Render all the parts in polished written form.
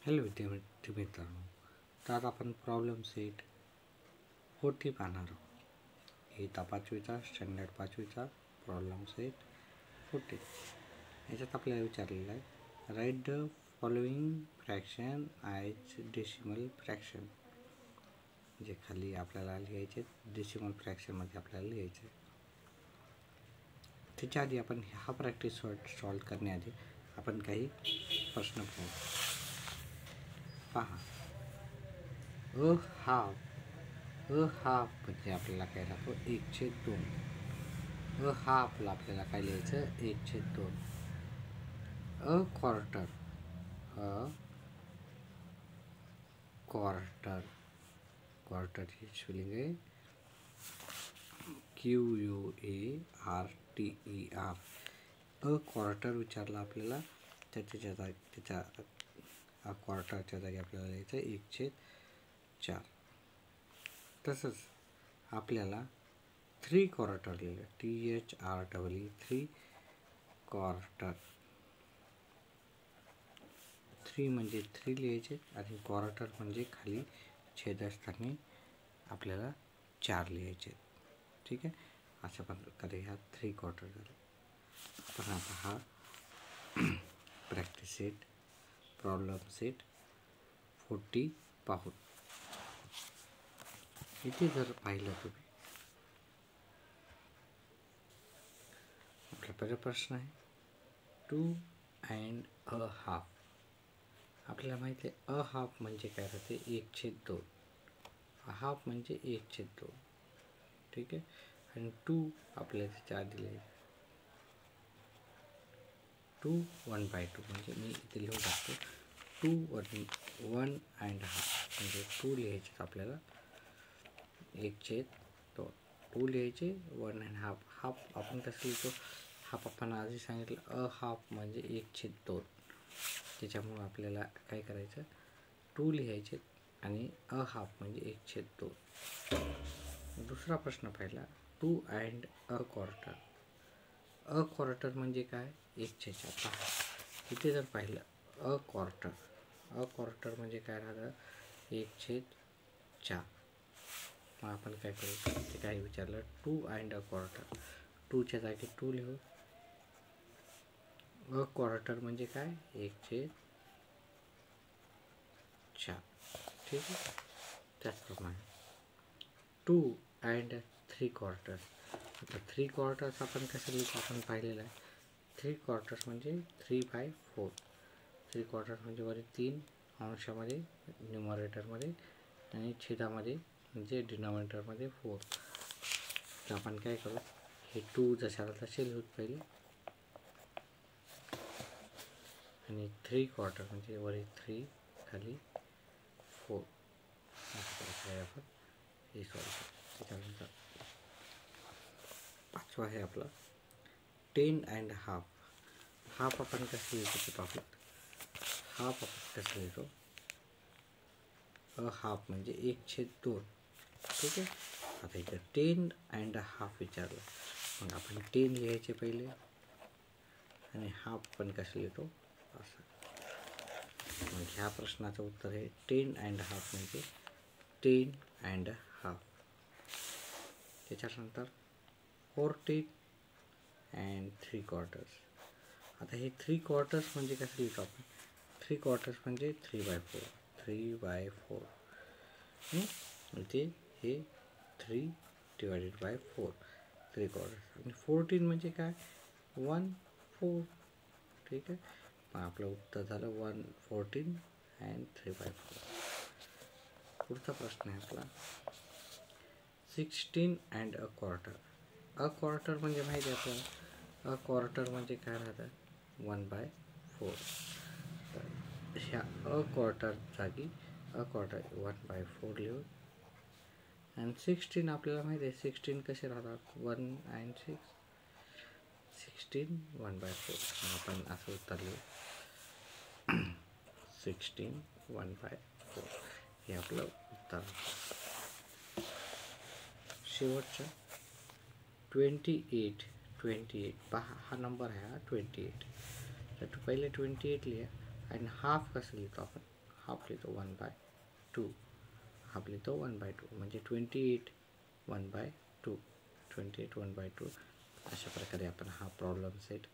Hello विद्यार्थी मित्रांनो, तर आज आपण प्रॉब्लेम सेट 40 पाहणार आहोत. इयत्ता 5वीचा स्टँडर्ड 5वीचा प्रॉब्लेम सेट 40. याच्यात आपल्याला विचारलेलं आहे, write the following fraction as decimal fraction. जे खाली आपल्याला लिहायचे डेसिमल फ्रॅक्शनमध्ये आपल्याला लिहायचे. त्याच्या आधी आपण हा प्रॅक्टिस सॉल्व करण्याआधी आपण काही प्रश्न पाहू. पहा, अ हाफ म्हणजे आपल्याला काय राहतो 1/2. हाफला आपल्याला काय लिहायचं 1/2. अ क्वार्टर ही स्पेलिंग आहे QUARTER. अ क्वार्टर विचारला आपल्याला, तर त्याच्या क्वार्टरच्या जागी आपल्याला लिहायचं 1/4. तसंच आपल्याला 3 क्वार्टर लिहिलं, THREE 3 म्हणजे 3 लिहायचे आणि क्वार्टर म्हणजे खाली छेदस्थानी आपल्याला 4 लिहायचे. ठीक आहे, अशा प्रकारे ह्या 3 क्वार्टर झाले. पण आता हा प्रॅक्टिस सेट प्रॉब्लेम सेट 40 पाहू. इथे जर पाहिलं तुम्ही, आपला पहिला प्रश्न आहे 2 1/2. आपल्याला माहिती आहे अ हाफ म्हणजे काय राहते 1/2. हाफ म्हणजे 1/2. ठीक आहे, आणि 2 आपल्याला त्याच्या आधी लिहायचं 2 1/2 म्हणजे मी इथे लिहू टाकतो 2 1 1/2 म्हणजे 2 लिहायचे आपल्याला 1/2. 2 लिहायचे 1 1/2. हाफ आपण कसं लिहितो, हाफ आपण आधी सांगितलं अ हाफ म्हणजे 1/2. त्याच्यामुळं आपल्याला काय करायचं 2 लिहायचे आणि अ हाफ म्हणजे 1/2. दुसरा प्रश्न पाहिला 2 अ क्वार्टर. अ क्वार्टर म्हणजे काय 1/4. इथे जर पाहिलं अ क्वार्टर म्हणजे काय राहतं 1/4. मग आपण काय करू, ते काय विचारलं 2 अ क्वार्टर. 2च्या जागी 2 लिहू. अ क्वार्टर म्हणजे काय 1/4. ठीक आहे, त्याचप्रमाणे 2 3 क्वार्टर्स. आता 3 क्वार्टर्स आपण कसं लिहितो आपण पाहिलेलं आहे. 3 क्वार्टर्स म्हणजे 3/4. 3 क्वार्टर्स म्हणजे वरी 3 अंशामध्ये न्युमरेटरमध्ये आणि छेदामध्ये म्हणजे डिनॉमिनेटरमध्ये 4. तर आपण काय करू, हे 2 जशाला तसे लिहूत पहिले आणि 3 क्वार्टर म्हणजे वरी 3 खाली 4. आपण हे सॉल्व करू. त्याच्यानंतर 5वा आहे आपला 10 1/2. हाफ आपण कसं लिहितो ते पाहू. हाफ आपण कसं लिहितो अ हाफ म्हणजे 1/2. ठीक आहे, आता इथं 10 1/2 विचारलं, मग आपण 10 लिहायचे पहिले आणि हाफ पण कसं लिहितो असं. मग ह्या प्रश्नाचं उत्तर आहे 10 1/2 म्हणजे 10 1/2. त्याच्यानंतर 14 3 क्वार्टर्स. आता हे 3 क्वार्टर्स म्हणजे कसं लिहितो आपण 3 क्वार्टर्स म्हणजे 3/4. 3/4 इथे हे 3/4 3 क्वार्टर्स. आणि 14 म्हणजे काय 1/4. ठीक आहे, मग आपलं उत्तर झालं 1/14 आणि 3/4. पुढचा प्रश्न आहे आपला 16 अ क्वार्टर. अ क्वार्टर म्हणजे माहिती आहे आपल्याला, अ क्वार्टर म्हणजे काय राहतं 1/4. तर ह्या अ क्वार्टर जागी अ क्वार्टर 1/4 लिहू. आणि 16 आपल्याला माहिती आहे 16 कसे राहतात 1 आणि 6. 16 1/4. आपण असं उत्तर लिहू 16 1/4. हे आपलं उत्तर. शेवटचं 28 पहा, हा नंबर आहे हा 28. तर पहिले 28 लिहा आणि हाफ कसं लिहितो आपण हाफ लिहितो 1/2, हाफ लिहितो 1/2 म्हणजे 28 1/2, 28 1/2. अशा प्रकारे आपण हा प्रॉब्लेम सेट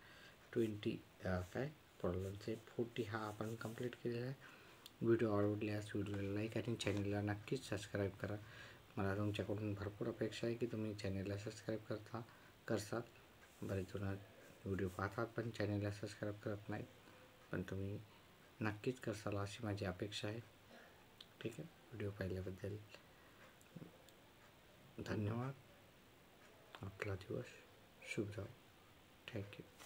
40 हा आपण कंप्लीट केलेला आहे. व्हिडिओ आवडल्यास व्हिडिओला लाईक आणि चॅनलला नक्कीच सबस्क्राईब करा. मला तुमच्याकडून भरपूर अपेक्षा आहे की तुम्ही चॅनलला सबस्क्राईब करसाल. बरेच जण व्हिडिओ पाहतात पण चॅनलला सबस्क्राईब करत नाहीत, पण तुम्ही नक्कीच करसाल अशी माझी अपेक्षा आहे. ठीक आहे, व्हिडिओ पाहिल्याबद्दल धन्यवाद. आपला दिवस शुभ जाओ. थँक्यू.